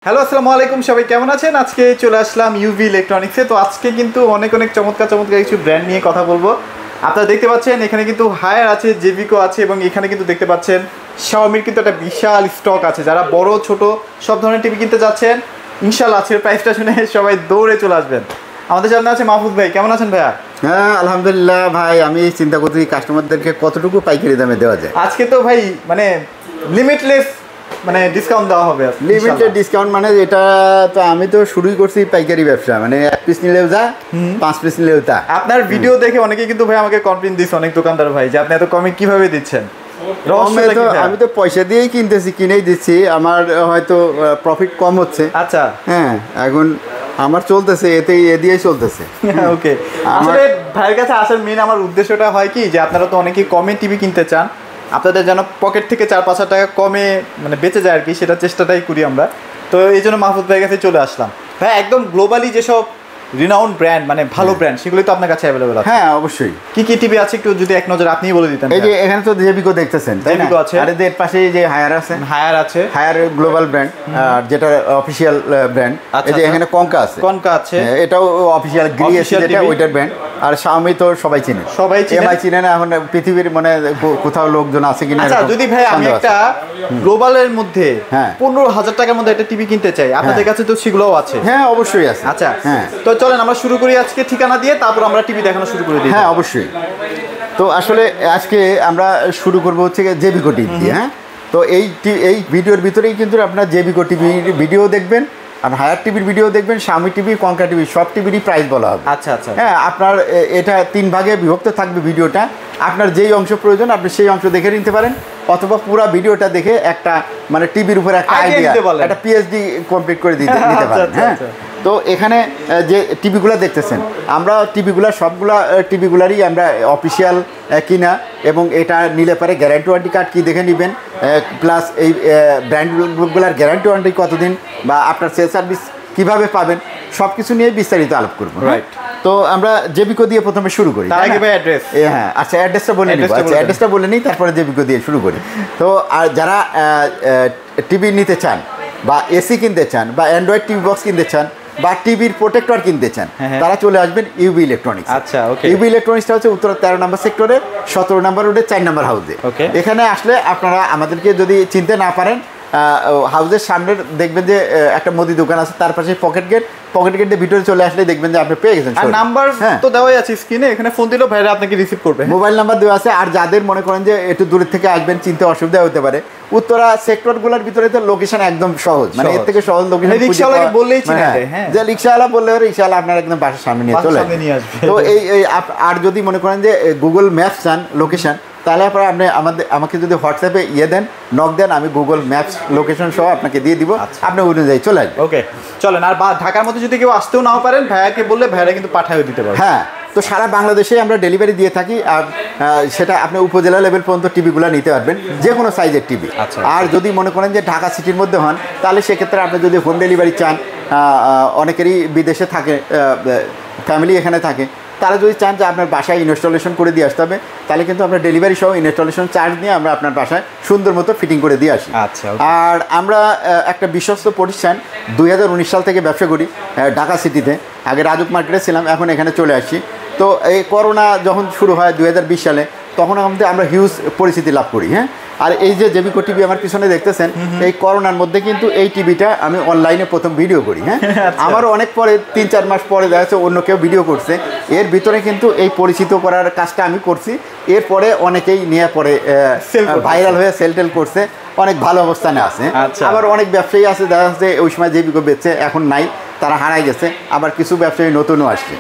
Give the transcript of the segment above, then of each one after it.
Hello আসসালামু আলাইকুম, সবাই কেমন আছেন? আজকে চলে আসলাম ইউভি ইলেকট্রনিক্সে। তো আজকে কিন্তু অনেক চমৎকার কিছু ব্র্যান্ড নিয়ে কথা বলবো। আপনারা দেখতে পাচ্ছেন এখানে কিন্তু হায়ার আছে, জেভিকো আছে এবং এখানে কিন্তু দেখতে পাচ্ছেন শাওমির কিন্তু একটা বিশাল স্টক আছে। যারা বড় ছোট সব ধরনের টিভি কিনতে যাচ্ছেন, ইনশাআল্লাহ আজকের প্রাইসটা শুনে সবাই দৌড়ে চলে আসবেন। আমাদের সামনে আছে মাহফুজ ভাই, কেমন আছেন ভাইয়া? হ্যাঁ আলহামদুলিল্লাহ ভাই, আমি চিন্তা করছি কাস্টমারদেরকে কতটুকু পাইকারি দামে দেওয়া যায়। আজকে তো ভাই মানে লিমিটলেস মানে ডিসকাউন্ট দেওয়া হবে। লিমিটেড ডিসকাউন্ট মানে এটা তো আমি তো শুরুই করছি পাইকারি ব্যবসা, মানে 1 পিস নিলেও যা 5 পিস নিলেও তা। আপনার ভিডিও দেখে অনেকে কিন্তু ভাই আমাকে কমপ্লেইন দিচ্ছে, অনেক দোকানদার ভাই, যে আপনি এত কমে কিভাবে দিচ্ছেন। আমি তো পয়সা দিয়েই কিনতেছি, কিনেই দিচ্ছি, আমার হয়তো প্রফিট কম হচ্ছে। আচ্ছা হ্যাঁ, এখন আমার চলতেছে, এ দিয়েই চলতেছে। ওকে, আসলে ভাইয়ের কাছে আসার মেন আমার উদ্দেশ্যটা হয় কি, যে আপনারা তো অনেকেই কমে টিভি কিনতে চান, আপনাদের যেন পকেট থেকে 4-5 টাকা কমে মানে বেঁচে যায় আর কি, সেটা চেষ্টাটাই করি আমরা। তো এই জন্য মাহফুজ ভাইয়ের কাছে চলে আসলাম। ভাই একদম গ্লোবালি যেসব রিনাউন্ড ব্র্যান্ড মানে ভালো ব্র্যান্ড, সেগুলো তো আপনার কাছে অ্যাভেলেবল আছে। হ্যাঁ অবশ্যই। কি টিভি আছে একটু যদি এক নজর আপনিই বলে দিতেন। এই যে এখানে তো জেভিকো দেখতেছেন, তাই না? জেভিকো আছে, আর এর পাশে যে হায়ার আছে, হায়ার গ্লোবাল ব্র্যান্ড, যেটা অফিশিয়াল ব্র্যান্ড। এই যে এখানে কনকা আছে, এটাও অফিশিয়াল যেটা ওইটার ব্র্যান্ড। আর শাওমি তো সবাই চিনে, এমআই চিনে না এখন পৃথিবীর মানে কোথাও লোকজন আছে কিনা। আচ্ছা, যদি ভাই আমি একটা গ্লোবালের মধ্যে 15,000 টাকার মধ্যে একটা টিভি কিনতে চাই, আপনাদের কাছে তো সেগুলোও আছে? হ্যাঁ অবশ্যই আছে। আচ্ছা হ্যাঁ, তো চলেন আমরা শুরু করি আজকে ঠিকানা দিয়ে, তারপর আমরা টিভি দেখানো শুরু করে দিই। হ্যাঁ অবশ্যই। তো আসলে আজকে আমরা শুরু করবো হচ্ছে জেভিকো টিভি দিয়ে। হ্যাঁ, তো এই ভিডিওর ভিতরেই কিন্তু আপনার জেভিকো টিভির ভিডিও দেখবেন, আর হায়ার টিভির ভিডিও দেখবেন, শাওমি টিভি, কনকা টিভি, সব টিভিরই প্রাইস বলা হবে। আচ্ছা আচ্ছা। হ্যাঁ, আপনার এটা 3 ভাগে বিভক্ত থাকবে ভিডিওটা। আপনার যেই অংশ প্রয়োজন আপনি সেই অংশ দেখে নিতে পারেন, অথবা পুরো ভিডিওটা দেখে একটা মানে টিভির উপর একটা আইডিয়া, একটা পিএইচডি কমপ্লিট করে নিতে পারেন। হ্যাঁ, তো এখানে যে টিভিগুলো দেখতেছেন, আমরা সবগুলা টিভিগুলারই আমরা অফিসিয়াল কিনা, এবং এটা নিলে পরে গ্যারান্টি ওয়ারেন্টি কার্ড কি দেখে নেবেন, প্লাস এই ব্র্যান্ডগুলোর গ্যারান্টি ওয়ারেন্টি কতদিন, বা আপনার সেল সার্ভিস কীভাবে পাবেন, সব কিছু নিয়ে বিস্তারিত আলাপ করবো। রাইট, তো আমরা জেভিকো দিয়ে প্রথমে শুরু করি। হ্যাঁ আচ্ছা, অ্যাড্রেসটা বলে নিই। আচ্ছা, অ্যাড্রেসটা বলে নিই, তারপরে জেভিকো দিয়ে শুরু করি। তো আর যারা টিভি নিতে চান, বা এসি কিনতে চান, বা অ্যান্ড্রয়েড টিভি বক্স কিনতে চান, বা টিভির প্রোটেক্টর কিনতে চান, তারা চলে আসবেন ইউবি ইলেকট্রনিক্স। আচ্ছা, ইউবি ইলেকট্রনিক্সটা হচ্ছে উত্তর 13 নম্বর সেক্টরে 17 নম্বর রোডে 4 নম্বর হাউসে। এখানে আসলে আপনারা আমাদেরকে যদি চিনতে না পারেন, হাউসের সামনে দেখবেন যে একটা মুদি দোকান আছে, তার পাশে পকেট গেট দিয়ে ভিতরে চলে আসলে দেখবেন যে আপনি পেয়ে গেছেন। আর নাম্বার তো দেওয়াই আছে স্ক্রিনে, এখানে ফোন দিলেও ভাইরা আপনাকে রিসিভ করবে। মোবাইল নাম্বার দেওয়া আছে। আর যাদের মনে করেন যে একটু দূরের থেকে আসবেন, চিনতে অসুবিধা হতে পারে, উত্তরা সেক্টরগুলোর ভিতরে তো লোকেশন একদম সহজ, মানে এর থেকে সহজ লোকেশন রিকশাওয়ালাকে বললেই চিনে যায়। হ্যাঁ, যে রিকশাওয়ালা বললে রিকশাওয়ালা আপনার একদম বাসার সামনে নিয়ে চলে আসবে। তো এই আর যদি মনে করেন যে গুগল ম্যাপস চান লোকেশন, তাহলে আপনারা আমাকে যদি হোয়াটসঅ্যাপে দেন, নক দেন, আমি গুগল ম্যাপস লোকেশন সহ আপনাকে দিয়ে দিব, আপনি অনুযায়ী চলে আসবেন। ওকে, চলেন। আর ঢাকার মধ্যে যদি কেউ আসতেও নাও পারেন, ভাইয়াকে বললে ভাইয়ারা কিন্তু পাঠিয়ে দিতে পারবে। হ্যাঁ, তো সারা বাংলাদেশে আমরা ডেলিভারি দিয়ে থাকি। আর সেটা আপনি উপজেলা লেভেল পর্যন্ত টিভিগুলো নিতে পারবেন, যে কোনো সাইজের টিভি। আর যদি মনে করেন যে ঢাকা সিটির মধ্যে হন, তাহলে সেক্ষেত্রে আপনি যদি হোম ডেলিভারি চান, অনেকেরই বিদেশে থাকে, ফ্যামিলি এখানে থাকে, তারা যদি চান যে আপনার বাসায় ইনস্টলেশন করে দিয়ে আসতে হবে, তাহলে কিন্তু আমরা ডেলিভারি সহ ইনস্টলেশন চার্জ নিয়ে আমরা আপনার বাসায় সুন্দর মতো ফিটিং করে দিয়ে আসি। আচ্ছা, আর আমরা একটা বিশ্বস্ত প্রতিষ্ঠান, 2019 সাল থেকে ব্যবসা করি ঢাকা সিটিতে। আগে রাজুক মার্কেটে ছিলাম, এখন এখানে চলে আসছি। তো এই করোনা যখন শুরু হয় 2020 সালে, তখন আমরা হিউজ পরিচিতি লাভ করি। হ্যাঁ, আর এই যে জেভিকো টিভি আমার পিছনে দেখতেছেন, এই করোনার মধ্যে কিন্তু এই টিভিটা আমি অনলাইনে প্রথম ভিডিও করি। হ্যাঁ, আমারও অনেক পরে 3-4 মাস পরে দেখা যাচ্ছে অন্য কেউ ভিডিও করছে, এর ভিতরে কিন্তু এই পরিচিত করার কাজটা আমি করছি। এরপরে অনেকেই নিয়ে পরে ভাইরাল হয়ে সেল করছে, অনেক ভালো অবস্থানে আছে। আবার অনেক ব্যবসায়ী আছে দেখা যাচ্ছে ওই সময় জেভিকো বেচছে, এখন নাই, তারা হারাই গেছে। আবার কিছু ব্যবসায়ী নতুনও আসছে।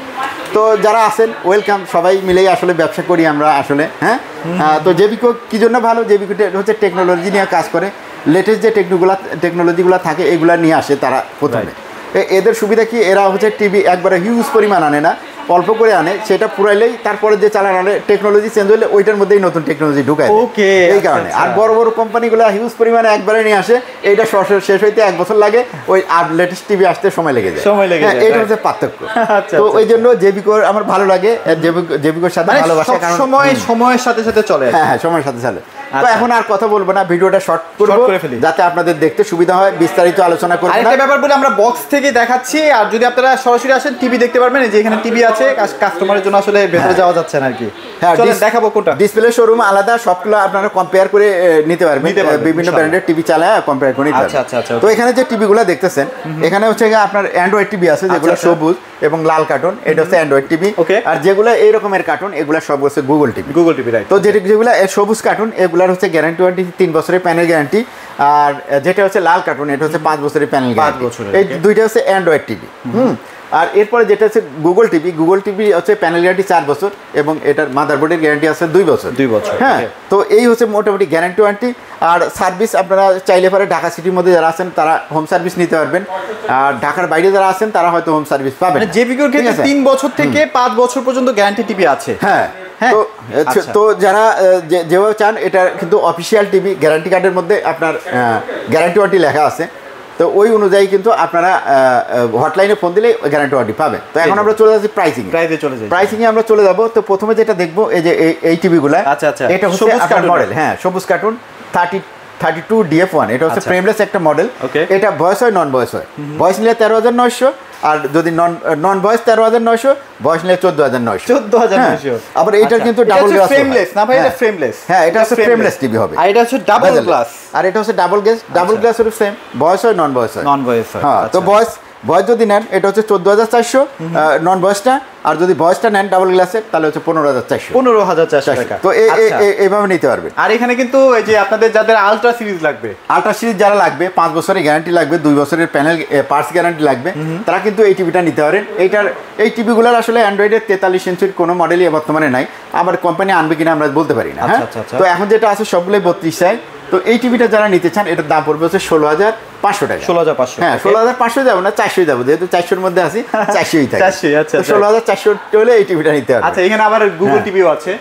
তো যারা আছেন ওয়েলকাম, সবাই মিলেই আসলে ব্যবসা করি আমরা আসলে। হ্যাঁ, তো জেভিকো কী জন্য ভালো, জেভিকো হচ্ছে টেকনোলজি নিয়ে কাজ করে, লেটেস্ট যে টেকনোলজিগুলো থাকে এগুলো নিয়ে আসে তারা প্রথমে। এদের সুবিধা কি, এরা হচ্ছে টিভি একবারে হিউজ পরিমাণ আনে না, অল্প করে আনে, সেটা পুরাইলেই তারপরে যে চালান আনে, টেকনোলজি চেঞ্জ হলে ওইটার মধ্যেই নতুন টেকনোলজি ঢুকায়। এই কারণে। আর বড় বড় কোম্পানিগুলো হিউজ পরিমাণে একবারে নিয়ে আসে, এইটা শেষ হইতে 1 বছর লাগে, ওই আর লেটেস্ট টিভি আসতে সময় লেগে যায়। এইটা হচ্ছে পার্থক্য। তো ওই জন্য জেভিকো আমার ভালো লাগে, জেভিকোর সাথে ভালোবাসা, কারণ সময়ের সাথে সাথে চলে। হ্যাঁ, সময়ের সাথে সাথে। তো এখন আর কথা বলবো না, ভিডিওটা শর্ট করে ফেলি যাতে আপনাদের দেখতে সুবিধা হয়, বিস্তারিত আলোচনা করব। আরেকটা ব্যাপার বলে আমরা বক্স থেকে দেখাচ্ছি, আর যদি আপনারা সরাসরি আসেন টিভি দেখতে পারবেন, যে এখানে টিভি আছে, কাস্টমারের জন্য আসলে ভেতরে যাওয়া যাচ্ছে না আর কি। হ্যাঁ, চলেন দেখাবো কোনটা। ডিসপ্লে শোরুম আলাদা, সবগুলো আপনারা কম্পেয়ার করে নিতে পারবেন, বিভিন্ন ব্র্যান্ডের টিভি চালায় কম্পেয়ার করে নিতে পারবেন। আচ্ছা। তো এখানে যে টিভিগুলো দেখতেছেন, এখানে হচ্ছে আপনার অ্যান্ড্রয়েড টিভি আছে যেগুলো সবুজ এবং লাল কার্টুন, এটা হচ্ছে অ্যান্ড্রয়েড টিভি। আর যেগুলো এই রকমের কার্টুন এগুলো সব হচ্ছে গুগল টিভি, রাইট। তো যেগুলো সবুজ কার্টুন এগুলোর হচ্ছে গ্যারান্টি ওয়ারেন্টি 3 বছরের প্যানেল গ্যারান্টি, আর যেটা হচ্ছে লাল কার্টুন এটা হচ্ছে 5 বছরের প্যানেল গ্যারান্টি। এই দুইটা হচ্ছে অ্যান্ড্রয়েড টিভি। আর এরপরে যেটা হচ্ছে গুগল টিভি হচ্ছে প্যানেল গ্যারান্টি 4 বছর এবং এটার মাদারবোর্ডের গ্যারান্টি আছে 2 বছর। হ্যাঁ, তো এই হচ্ছে মোটামুটি গ্যারান্টি ওয়ারেন্টি। আর সার্ভিস আপনারা চাইলে পরে ঢাকা সিটির মধ্যে যারা আছেন তারা হোম সার্ভিস নিতে পারবেন, আর ঢাকার বাইরে যারা আছেন তারা হয়তো হোম সার্ভিস পাবেন। জেভিকোর ক্ষেত্রে 3 বছর থেকে 5 বছর পর্যন্ত গ্যারান্টি টিভি আছে। হ্যাঁ, তো যারা যেভাবে চান, এটা কিন্তু অফিসিয়াল টিভি, গ্যারান্টি কার্ডের মধ্যে আপনার গ্যারান্টি ওয়ারেন্টি লেখা আছে, তো ওই অনুযায়ী কিন্তু আপনারা হটলাইনে ফোন দিলে গ্যারান্টি ওয়ারেন্টি পাবেন। তো এখন আমরা চলে যাচ্ছি প্রাইসিংয়ে আমরা চলে যাব। তো প্রথমে যেটা দেখবো এই যে এই টিভিগুলো, এটা হচ্ছে আপনার মডেল, হ্যাঁ সবুজ কার্টুন 32 DF1, এটা হচ্ছে ফ্রেমলেস একটা মডেল। এটা ভয়েস হয়, নন ভয়েস হয়। ভয়েস নিলে 13,900, আর যদি নন ভয়েস 13,900, ভয়েস নিলে 14,900। আবার এটার কিন্তু ডাবল গ্লাস, ফ্রেমলেস না ভাই, এটা ফ্রেমলেস। হ্যাঁ, এটা হচ্ছে ফ্রেমলেস টিভি হবে, আর এটা হচ্ছে ডাবল গ্লাস, আর এটা হচ্ছে ডাবল গ্লাস এর সেম ভয়েস হয়, নন ভয়েস হয়। হ্যাঁ, তো ভয়েস যদি নেন এটা হচ্ছে 14,400 নন ভয়েসটা, আর যদি ভয়েসটা নেন ডাবল গ্লাসের তাহলে হচ্ছে 15,400 টাকা। তো এইভাবে নিতে পারবেন। আর এখানে কিন্তু এই যে আপনাদের যাদের আলট্রা সিরিজ যারা লাগবে, 5 বছরের গ্যারান্টি লাগবে, 2 বছরের প্যানেল পার্টস গ্যারান্টি লাগবে, তারা কিন্তু এই টিভিটা নিতে পারেন। এই টিভিগুলোর আসলে অ্যান্ড্রয়েডের 43 ইঞ্চির কোনো মডেলই বর্তমানে নাই, আবার কোম্পানি আনবে কিনা আমরা বলতে পারি না। হ্যাঁ, তো এখন যেটা আছে সবগুলোই 32 চাই। তো এই টিভিটা যারা নিতে চান এটার দাম পড়বে হচ্ছে 16,500 টাকা। 16,500, হ্যাঁ 16,500 যাবো না, 400 যাবো, যেহেতু 400-র মধ্যে আছি, 400ই থাকে। 16,400 হলে এই টিভিটা নিতে হবে। আচ্ছা, এখানে আবার গুগল টিভিও আছে।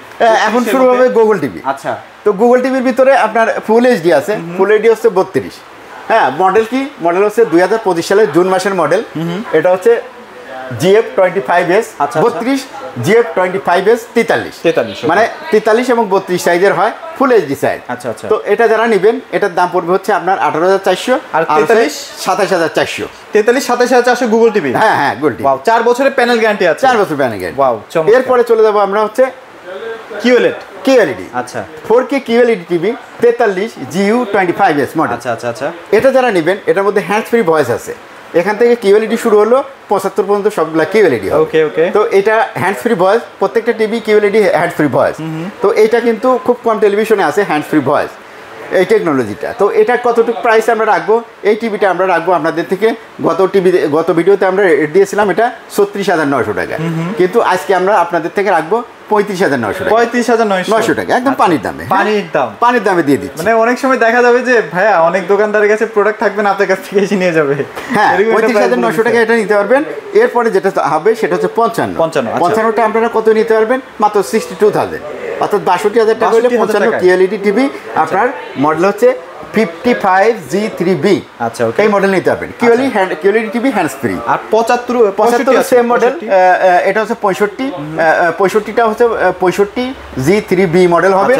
এখন শুরু হবে গুগল টিভি। আচ্ছা, তো গুগল টিভির ভিতরে আপনার ফুল এইচডি আছে, ফুল এইচডি হচ্ছে 32। হ্যাঁ, মডেল হচ্ছে 2025 সালের জুন মাসের মডেল। এটা হচ্ছে GF25S 32, GF25S 43, মানে 43 এবং 32 সাইজের হয়, ফুল এইচডি সাইজ। আচ্ছা। তো এটা যারা নেবেন এটার দাম পড়বে হচ্ছে আপনার 18,400, আর 43 27,400। 27,400 গুগল টিভি। হ্যাঁ, গুগল টিভি। 4 বছরের প্যানেল গ্যারান্টি আছে। 4 বছর প্যানেল গ্যারান্টি। ওয়াও, এরপরে চলে যাব আমরা হচ্ছে QLED। আচ্ছা, 4K QLED TV 43 GU25S model. আচ্ছা। এটা যারা নেবেন এটার মধ্যে হ্যান্ডস ফ্রি ভয়েস আছে। এখান থেকে QLED শুরু হলো, 75 পর্যন্ত সবগুলা QLED হবে। ওকে। তো এটা হ্যান্ডস ফ্রি ভয়েস, প্রত্যেকটা TV QLED hands free voice. তো এটা কিন্তু খুব কম টেলিভিশনে আছে হ্যান্ডস ফ্রি ভয়েস, এই টেকনোলজিটা। তো এটা কতটুকু প্রাইস আমরা রাখবো, এই টিভিটা আমরা রাখবো আপনাদের থেকে, গত ভিডিওতে আমরা রেট দিয়েছিলাম এটা 36,900 টাকা, কিন্তু আজকে আমরা আপনাদের থেকে রাখবো 35,900 টাকা, একদম পানির দামে দিয়ে দিচ্ছি। মানে অনেক সময় দেখা যাবে যে ভাইয়া অনেক দোকানদারের কাছে প্রোডাক্ট থাকবে না, আপনার কাছ থেকে এসে নিয়ে যাবে। হ্যাঁ, 35,900 টাকা এটা নিতে পারবেন। এরপরে যেটা হবে সেটা হচ্ছে 55টা আপনারা কত নিতে পারবেন, মাত্র 62,000, অর্থাৎ 62,000 টাকা হলে 55 QLED টিভি। আপনার মডেল হচ্ছে 55G3B। আচ্ছা, এই মডেল নিতে পারবেন। QLED TV hands free. আর 75 সেম মডেল, এটা হচ্ছে 65টা হচ্ছে 65G3B মডেল হবে।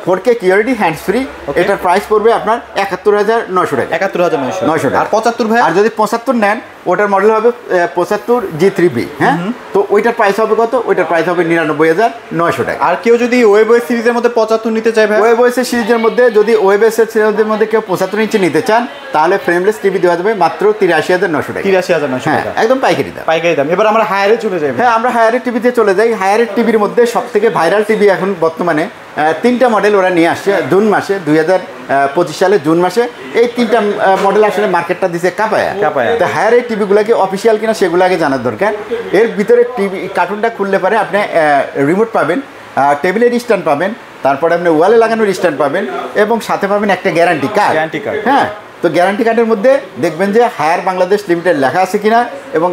4K QLED hands free. এটার প্রাইস পড়বে আপনার 71,900 টাকা। 71,900 টাকা। আর 75 ভাই, আর যদি 75 নেন ওটার মডেল হবে 75G3B। হ্যাঁ, তো ওইটার প্রাইস হবে কত? ওইটার প্রাইস হবে 99,900 টাকা। আর কেউ যদি ওয়েবওয়েস সিরিজের মধ্যে 75 নিতে চায় ভাই, ওয়েবওয়েসের সিরিজের মধ্যে যদি ওয়েবওয়েসের সিরিজের মধ্যে কেউ 75 ইঞ্চি নিতে চান তাহলে ফ্রেমলেস টিভি দেওয়া যাবে মাত্র 83,900 টাকা। 83,900 টাকা, একদম পাইকারি দাম। এবার আমরা হায়ারে চলে যাই। হ্যাঁ, আমরা হায়ারের টিভিতে চলে যাই। হায়ারের টিভির মধ্যে সবথেকে ভাইরাল টিভি এখন বর্তমানে 3টা মডেল ওরা নিয়ে আসছে জুন মাসে, 2025 সালে জুন মাসে। এই 3টা মডেল আসলে মার্কেটটা দিছে কাপায়া। তো হায়ারের টিভিগুলোকে অফিসিয়াল কিনা সেগুলো আগে জানার দরকার। এর ভিতরে টিভি কার্টুনটা খুললে পারে আপনি রিমোট পাবেন, টেবিলের স্ট্যান্ড পাবেন, তারপরে আপনি ওয়ালে লাগানোর স্ট্যান্ড পাবেন, এবং সাথে পাবেন একটা গ্যারান্টি কার্ড। হ্যাঁ, তো গ্যারান্টি কার্ডের মধ্যে দেখবেন যে হায়ার বাংলাদেশ লিমিটেড লেখা আছে কিনা, এবং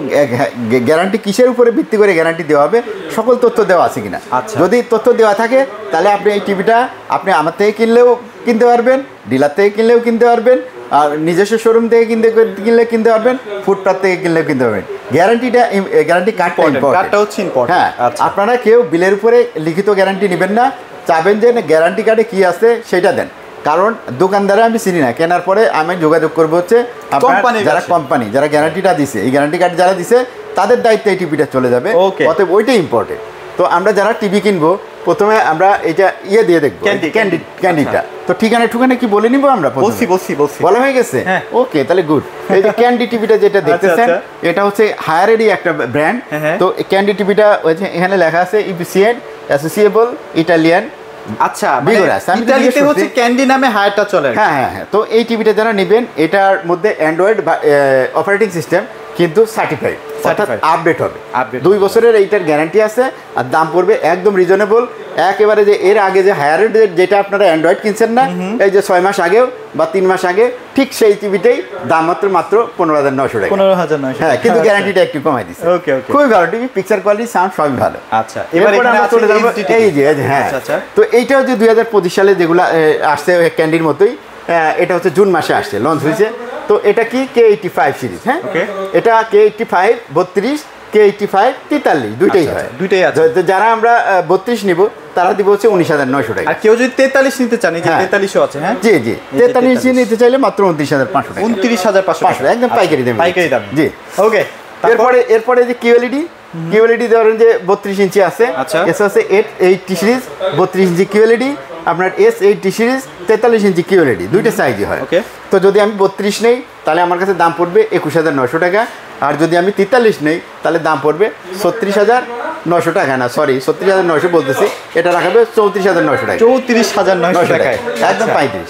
গ্যারান্টি কিসের উপরে ভিত্তি করে গ্যারান্টি দেওয়া হবে, সকল তথ্য দেওয়া আছে কিনা। যদি তথ্য দেওয়া থাকে তাহলে আপনি এই টিভিটা আপনি আমার থেকে কিনতে পারবেন, ডিলার থেকে কিনলেও কিনতে পারবেন, আর নিজস্ব শোরুম থেকে কিনতে পারবেন, ফুটপাথ থেকে কিনলেও কিনতে পারবেন। গ্যারান্টি কার্ডটা হচ্ছে ইম্পর্টেন্ট। হ্যাঁ, আপনারা কেউ বিলের উপরে লিখিত গ্যারান্টি নেবেন না, চাবেন যে গ্যারান্টি কার্ডে কি আছে সেটা দেন। কারণ দোকানদারে আমি চিনি না, কেনার পরে আমি যোগাযোগ করবো হচ্ছে যারা কোম্পানি, যারা গ্যারান্টিটা দিছে, এই গ্যারান্টি কার্ড যারা দিছে তাদের দায়িত্বে এই টিভিটা চলে যাবে, অতএব ওইটাই ইম্পর্টেন্ট। তো আমরা যারা টিভি কিনবো প্রথমে আমরা এটা দিয়ে দেখবো ক্যান্ডিটা। তো ঠিকানা কি বলে নিবো আমরা? বলা হয়ে গেছে, ওকে, তাহলে গুড। এই যে ক্যান্ডি টিভিটা যেটা দেখতেছেন এটা হচ্ছে হায়ারেরই একটা ব্র্যান্ড। তো এই টিভিটা এখানে লেখা আছে ইফিসিয়েন্ট, অ্যাসোসিয়েবল, ইটালিয়ান। আচ্ছা, ইতালিতে হচ্ছে ক্যান্ডি নামে হায়ারটা চলে। হ্যাঁ। তো এই টিভিটা যারা নেবেন এটার মধ্যে অ্যান্ড্রয়েড অপারেটিং সিস্টেম কিন্তু সার্টিফাইড, অর্থাৎ আপডেট হবে। 2 বছরের এইটার গ্যারান্টি আছে, আর দাম পড়বে একদম রিজনেবল। একেবারে যে এর আগে যে হায়ারের যেটা আপনারা অ্যান্ড্রয়েড কিনছেন না, এই যে 6 মাস আগেও বা 3 মাস আগে, ঠিক সেই টিভিটাই দাম মাত্র 15,900 টাকা। 15,900, হ্যাঁ, কিন্তু গ্যারান্টিটা একটু কমাই দিচ্ছে। খুবই ভালো টিভি, পিকচার কোয়ালিটি, সাউন্ড সবই ভালো। আচ্ছা, এবার আমরা চলে যাব এই যে হ্যাঁ। তো এইটা হচ্ছে 2025 সালে যেগুলো আসছে ক্যান্ডির মতোই, এটা হচ্ছে জুন মাসে আসছে, লঞ্চ হয়েছে। তো এটা কি K85 সিরিজ। হ্যাঁ, এটা K85 32, K85 43 দুইটাই হয়, দুইটাই আছে। যারা আমরা 32 নিব তারা দিব হচ্ছে 19,900 টাকা। আর কেউ যদি 43 নিতে চান, এই যে 43ও আছে। হ্যাঁ, জি 43 নিতে চাইলে মাত্র 29,500 টাকা। 29,500 একদম পাইকারি দাম। জি, ওকে। এরপরে যে কিউএলইডি ধরেন যে 32 ইঞ্চি আছে, এস আছে 80 সিরিজ 32 ইঞ্চি কিউএলইডি, আপনার S80 সিরিজ 43 ইঞ্চি কিউএলইডি, দুইটা সাইজই হয়। তো যদি আমি 32 নেই তাহলে আমার কাছে দাম পড়বে 21,900 টাকা, আর যদি আমি 43 নেই তাহলে দাম পড়বে 36,900 টাকা। না, সরি, 36,900 বলতেছি, এটা রাখাবে 34,900 টাকা। 34,900 টাকায় একদম পাইকারি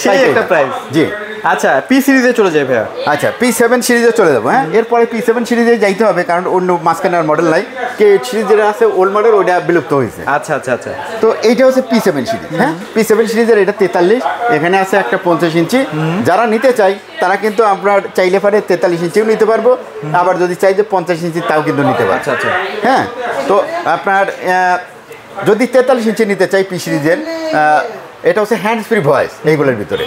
সেই একটা প্রাইস। জি, আচ্ছা, পি সিরিজে চলে যাই ভাইয়া। আচ্ছা, P7 সিরিজে চলে যাবো। হ্যাঁ, এরপরে P7 সিরিজে যাইতে হবে, কারণ অন্য মাঝখানে আর মডেল নাই। K8 সিরিজ যেটা আছে ওল্ড মডেল, ওইটা বিলুপ্ত হয়েছে। আচ্ছা। তো এইটা হচ্ছে P7 সিরিজ। হ্যাঁ, P7 সিরিজের এটা 43, এখানে আছে একটা 50 ইঞ্চি। যারা নিতে চাই তারা কিন্তু আপনার চাইলে পারে 43 ইঞ্চিও নিতে পারবো, আবার যদি চাই যে 50 ইঞ্চি তাও কিন্তু নিতে পারবো। আচ্ছা। হ্যাঁ, তো আপনার যদি 43 ইঞ্চি নিতে চাই P সিরিজের, এটা হচ্ছে হ্যান্ডস ফ্রি ভয়েস। এইগুলোর ভিতরে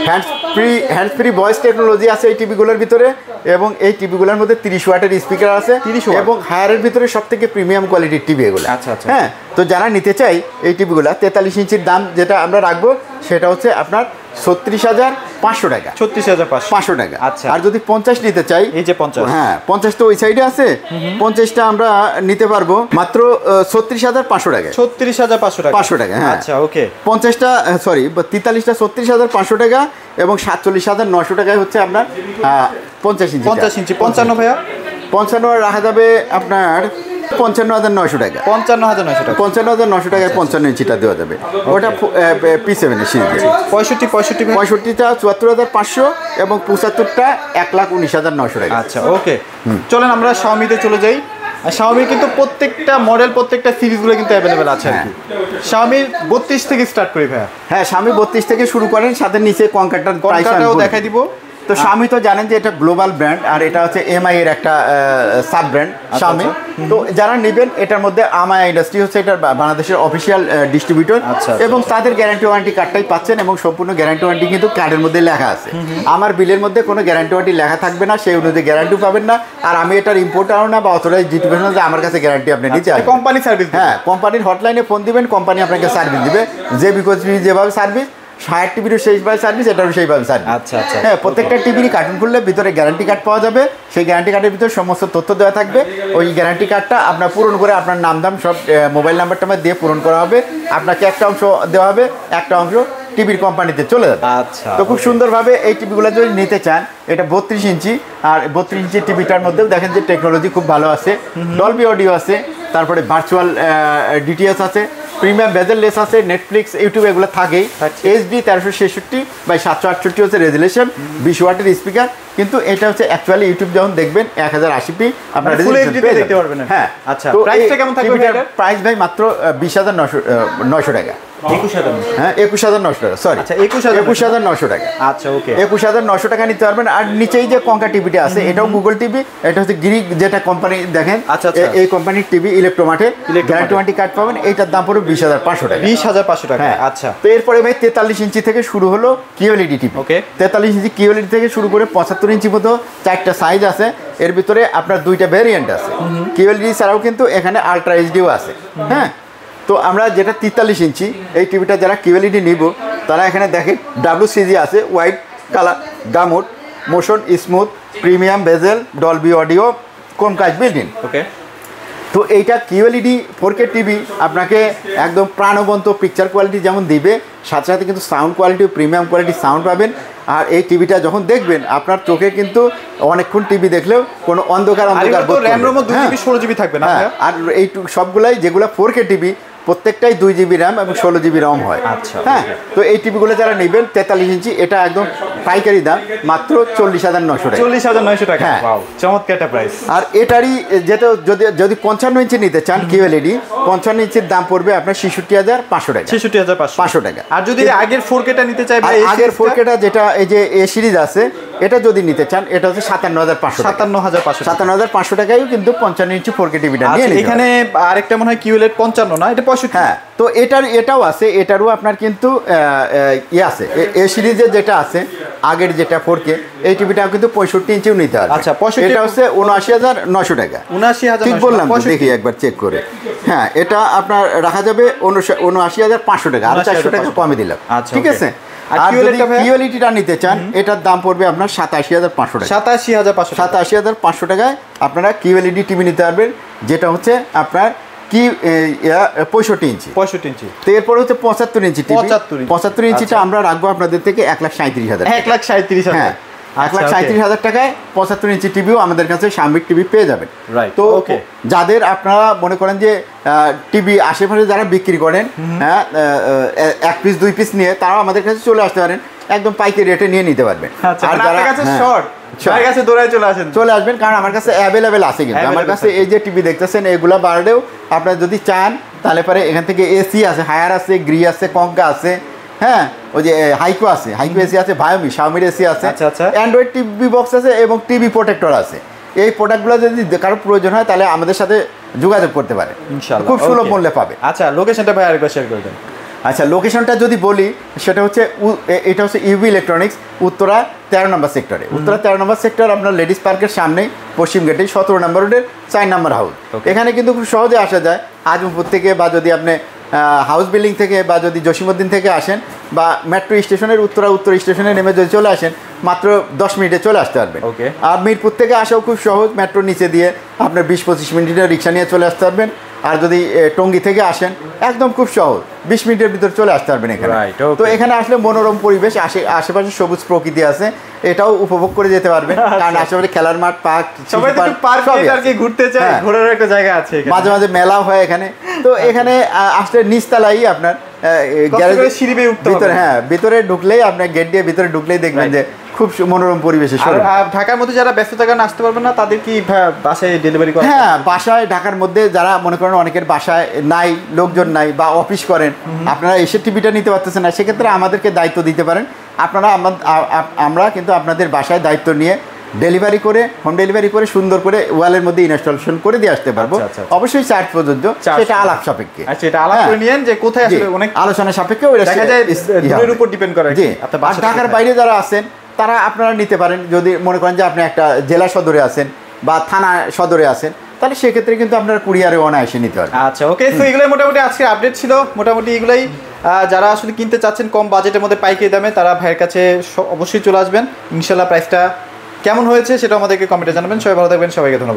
হ্যান্ডস ফ্রি ভয়েস টেকনোলজি আছে এই টিভিগুলোর ভিতরে, এবং এই টিভিগুলোর মধ্যে 30 ওয়াটের স্পিকার আছে, এবং হায়ারের ভিতরে সব থেকে প্রিমিয়াম কোয়ালিটির টিভি এগুলো। আচ্ছা। হ্যাঁ, তো যারা নিতে চাই এই টিভিগুলো, 43 ইঞ্চির দাম যেটা আমরা রাখবো সেটা হচ্ছে আপনার 36,500 টাকা। 36,500 টাকা। আচ্ছা, আর যদি 50 নিতে চাই, এই যে 50, হ্যাঁ 50 তো ওই সাইডে আছে, 50টা আমরা নিতে পারবো মাত্র 36,500 টাকা। 36,500 টাকা। 500 টাকা। হ্যাঁ, আচ্ছা, ওকে। 50টা সরি 43টা 36,500 টাকা, এবং 47,900 টাকায় হচ্ছে আপনার 50 ইঞ্চি। 55 ভাইয়া? 55 রাখা যাবে আপনার 55,900 টাকা। 55,900 টাকা। 55,900 টাকায় 55 ইঞ্চিটা দেওয়া যাবে। ওটা P7 এর সিরিজ। 65টা 74,500, এবং 75টা 1,19,900 টাকা। আচ্ছা, ওকে। চলেন আমরা Xiaomi-তে চলে যাই। আর Xiaomi কিন্তু প্রত্যেকটা মডেল, প্রত্যেকটা সিরিজগুলো কিন্তু অ্যাভেলেবেল আছে আর কি। Xiaomi 32 থেকে স্টার্ট করি ভাইয়া। হ্যাঁ, Xiaomi 32 থেকে শুরু করেন, সাথে নিচে কনকাটারটাও দেখাই দিব। তো Xiaomi তো জানেন যে এটা গ্লোবাল ব্র্যান্ড, আর এটা হচ্ছে এমআই এর একটা সাব ব্র্যান্ড Xiaomi। তো যারা নেবেন, এটার মধ্যে আমায়া ইন্ডাস্ট্রি হচ্ছে এটা বাংলাদেশের অফিসিয়াল ডিস্ট্রিবিউটর, এবং তাদের গ্যারান্টি ওয়ারেন্টি কার্ডটাই পাচ্ছেন, এবং সম্পূর্ণ গ্যারান্টি ওয়ারেন্টি কিন্তু কার্ডের মধ্যে লেখা আছে। আমার বিলের মধ্যে কোনো গ্যারান্টি ওয়ারেন্টি লেখা থাকবে না, সেই অনুযায়ী গ্যারান্টি পাবেন না। আর আমি এটার ইম্পোর্টারও না বা অথরাইজ ডিস্ট্রিবিউশন, যে আমার কাছে গ্যারান্টি আপনি নিতে আসবেন। Company service. হ্যাঁ, কোম্পানির হটলাইনে ফোন দিবেন, কোম্পানি আপনাকে সার্ভিস দিবে, যে বিকজ যেভাবে সার্ভিস 60 টিভিরও সেইভাবে সার্ভিস, এটারও সেইভাবে সার্ভিস। আচ্ছা। হ্যাঁ, প্রত্যেকটা টিভির কার্টুন খুললে ভিতরে গ্যারান্টি কার্ড পাওয়া যাবে। সেই গ্যারান্টি কার্ডের ভিতরে সমস্ত তথ্য দেওয়া থাকবে। ওই গ্যারান্টি কার্ডটা আপনার পূরণ করে আপনার নাম দাম সব মোবাইল নাম্বারটা দিয়ে পূরণ করা হবে। আপনাকে একটা অংশ দেওয়া হবে, একটা অংশ টিভির কোম্পানিতে চলে যাবে। আচ্ছা, তো খুব সুন্দরভাবে এই টিভিগুলো যদি নিতে চান, এটা 32 ইঞ্চি, আর 32 ইঞ্চি টিভিটার মধ্যেও দেখেন যে টেকনোলজি খুব ভালো আছে, ডলবি অডিও আছে, তারপরে ভার্চুয়াল ডিটিএস আছে, প্রিমিয়াম বেজেললেস আছে, নেটফ্লিক্স, ইউটিউব এগুলো থাকেই। HD 1366/768 হচ্ছে রেজুলেশন, 20 ওয়াটের স্পিকার। কিন্তু এটা হচ্ছে অ্যাকচুয়ালি ইউটিউব যখন দেখবেন 1080p আপনারা দেখতে পারবেন। হ্যাঁ, আচ্ছা, প্রাইসটা কেমন থাকবে? প্রাইস ভাই মাত্র 20,900 টাকা। 21,900। হ্যাঁ, 21,900 টাকা, সরি। আচ্ছা, 21,900 টাকা। আচ্ছা, ওকে। 21,900 টাকা নিতে পারবেন। আর নিচেই যে কঙ্কা টিভিটা আছে, এটাও গুগল টিভি, এটা হচ্ছে গ্রিক যেটা কোম্পানি দেখেন। আচ্ছা, এই কোম্পানির টিভি ইলেকট্রোমার্টের গ্যারান্টি ওয়ারেন্টি কার্ড পাবেন। এইটার দাম পড়বে 20,500 টাকা। 20,500 টাকা। হ্যাঁ, আচ্ছা। তো এরপরে ভাই 43 ইঞ্চি থেকে শুরু হলো কিউএলইডি টিভি। ওকে। 43 ইঞ্চি কিউএলইডি থেকে শুরু করে 75 ইঞ্চি মতো 4টা সাইজ আছে। এর ভিতরে আপনার 2টা ভ্যারিয়েন্ট আছে। কিউএলইডি ছাড়াও কিন্তু এখানে আলট্রা এইচডিও আছে। হ্যাঁ, তো আমরা যেটা 43 ইঞ্চি এই টিভিটা যারা কিউএলইডি নিব, তারা এখানে দেখেন WCG আছে, white colour, gamut, motion smooth, premium bezel, Dolby audio, কমকাজ বিল্ডিং। ওকে, তো এইটা QLED 4K টিভি আপনাকে একদম প্রাণবন্ত পিকচার কোয়ালিটি যেমন দিবে, সাথে সাথে কিন্তু sound quality, premium quality sound পাবেন। আর এই টিভিটা যখন দেখবেন আপনার চোখে কিন্তু অনেকক্ষণ টিভি দেখলেও কোনো অন্ধকার RAM ROM 2GB 16GB থাকবে না? আর এই সবগুলাই যেগুলো 4K টিভি প্রত্যেকটাই 2GB র্যাম এবং 16GB ROM হয়। আচ্ছা, হ্যাঁ, তো এই টিভিগুলো যারা নেবেন 43 ইঞ্চি, এটা একদম পাইকারি দাম মাত্র 40,900 টাকা। 40,900 টাকা। হ্যাঁ, চমৎকার একটা প্রাইস। আর এটারই যেটা যদি 55 ইঞ্চি নিতে চান QLED, 55 ইঞ্চির দাম পড়বে আপনার 66,500 টাকা। 66,500 টাকা। আর যদি আগের 4K টা নিতে চাই, আগের 4K টা যেটা এই যে এ সিরিজ আছে, এটা যদি নিতে চান এটা হচ্ছে 57,500 টাকা। 57,500 টাকায়ও কিন্তু 55 ইঞ্চি 4K টিভিটা নিয়ে নিতে। এখানে আরেকটা মনে হয় QLED 55 না, এটা 65। হ্যাঁ, তো এটাও আছে, এটারও আপনার কিন্তু আছে, এ সিরিজের যেটা আছে আগের যেটা 4K, এই টিভিটাও কিন্তু 65 ইঞ্চিও নিতে হবে। আচ্ছা, 65 এটা হচ্ছে 79,900 টাকা। 79,900 ঠিক বললাম তো? দেখি একবার চেক করে। হ্যাঁ, এটা আপনার রাখা যাবে 79,500 টাকা, আর 400 টাকা কমে দিলাম। ঠিক আছে। আর যদি QLEDটা নিতে চান এটার দাম পড়বে আপনার 87,500 টাকা। 87,500 টাকায় আপনারা QLED টিভি নিতে পারবেন, যেটা হচ্ছে আপনার কি 65 ইঞ্চি। তো এরপর হচ্ছে 75 ইঞ্চি টিভি। 75 ইঞ্চিটা আমরা রাখবো আপনাদের থেকে 1,37,000। 1,37,000। হ্যাঁ, 1,37,000 টাকায় 75 ইঞ্চি টিভিও আমাদের কাছে সাময়িক টিভি পেয়ে যাবেন। তো যাদের আপনারা মনে করেন যে টিভি আশেপাশে যারা বিক্রি করেন, হ্যাঁ, 1 পিস 2 পিস নিয়ে, তারাও আমাদের কাছে চলে আসতে পারেন, একদম পাইকারি রেটে নিয়ে নিতে পারবেন। আর যারা চলে আসবেন, কারণ আমার কাছে অ্যাভেলেবেল আছে। কিন্তু আমার কাছে এই যে টিভি দেখতেছেন এগুলা বাড়লেও আপনারা যদি চান তাহলে পরে এখান থেকে এসি আছে, হায়ার আছে, গ্রি আছে, কঙ্কা আছে, হ্যাঁ, ওই যে হাইকো আছে, হাইকো এসি আছে, ভায়োমি, শাওমির এসি আছে, অ্যান্ড্রয়েড টিভি বক্স আছে এবং টিভি প্রোটেক্টর আছে। এই প্রোডাক্টগুলো যদি কারো প্রয়োজন হয় তাহলে আমাদের সাথে যোগাযোগ করতে পারে, খুব সুলভ মূল্যে পাবে। আচ্ছা, লোকেশনটা ভাই আরেকবার শেয়ার করে দেন। আচ্ছা, লোকেশনটা যদি বলি সেটা হচ্ছে এটা হচ্ছে ইউভি ইলেকট্রনিক্স, উত্তরা 13 নম্বর সেক্টরে। উত্তরা 13 নম্বর সেক্টর আপনার লেডিস পার্কের সামনে পশ্চিম গেটে 17 নম্বর রোডের 4 নম্বর হাউস। এখানে কিন্তু খুব সহজে আসা যায় আজমপুর থেকে, বা যদি আপনি হাউস বিল্ডিং থেকে, বা যদি জসিমউদ্দিন থেকে আসেন, বা মেট্রো স্টেশনের উত্তর স্টেশনে নেমে যদি চলে আসেন, মাত্র 10 মিনিটে চলে আসতে পারবেন। আর মিরপুর থেকে আসাও খুব সহজ, মেট্রো নিচে দিয়ে আপনার 20-25 মিনিটের রিক্সা নিয়ে চলে আসতে পারবেন। আর যদি টঙ্গী থেকে আসেন একদম খুব সহজ, 20 মিনিটের ভিতরে চলে আসতে পারবেন এখানে। তো এখানে আসলে মনোরম পরিবেশ, আশেপাশে সবুজ প্রকৃতি আছে, এটাও উপভোগ করে যেতে পারবেন। কারণ আশেপাশে খেলার মাঠ, পার্ক, ঘুরতে চায়, ঘোরার একটা জায়গা আছে, মাঝে মাঝে মেলাও হয় এখানে। তো এখানে আসলে নিচতলাই আপনার ভিতরে, হ্যাঁ, ভিতরে ঢুকলেই আপনার গেট দিয়ে ভিতরে ঢুকলেই দেখবেন যে খুব মনোরম পরিবেশে। ঢাকার মধ্যে যারা ব্যস্ত থাকেন আসতে পারবেন না, তাদের কি বাসায় ডেলিভারি করেন? হ্যাঁ, বাসায় ঢাকার মধ্যে যারা মনে করেন অনেকের বাসায় নাই, লোকজন নাই, বা অফিস করেন, আপনারা এসে টিভিটা নিতে পারতেছেন না, সেক্ষেত্রে আমাদেরকে দায়িত্ব দিতে পারেন। আপনারা আমরা কিন্তু আপনাদের বাসায় দায়িত্ব নিয়ে ডেলিভারি করে, হোম ডেলিভারি করে, সুন্দর করে ওয়ালের মধ্যে ইনস্টলেশন করে দিয়ে আসতে পারবো। অবশ্যই চার্জ প্রযোজ্য, সেটা আলাপ সাপেক্ষে। আচ্ছা, এটা আলাপ করে নিয়েন যে কোথায় আসলে অনেক আলোচনা সাপেক্ষে, ওই দেখা যায় দূরের উপর ডিপেন্ড করে। জি, আর ঢাকার বাইরে যারা আছেন তারা আপনারা নিতে পারেন। যদি মনে করেন যে আপনি একটা জেলা সদরে আছেন বা থানা সদরে আছেন, তাহলে সেক্ষেত্রে কিন্তু আপনারা কুরিয়ারে অনায়াসে নিতে পারেন। আচ্ছা, ওকে। তো এগুলোই মোটামুটি আজকে আপডেট ছিল। মোটামুটি এগুলোই যারা আসলে কিনতে চাচ্ছেন কম বাজেটের মধ্যে পাইকারি দামে, তারা ভাইয়ের কাছে অবশ্যই চলে আসবেন। ইনশাল্লাহ প্রাইসটা কেমন হয়েছে সেটা আমাদেরকে কমেন্টে জানাবেন। সবাই ভালো থাকবেন, সবাইকে ধন্যবাদ।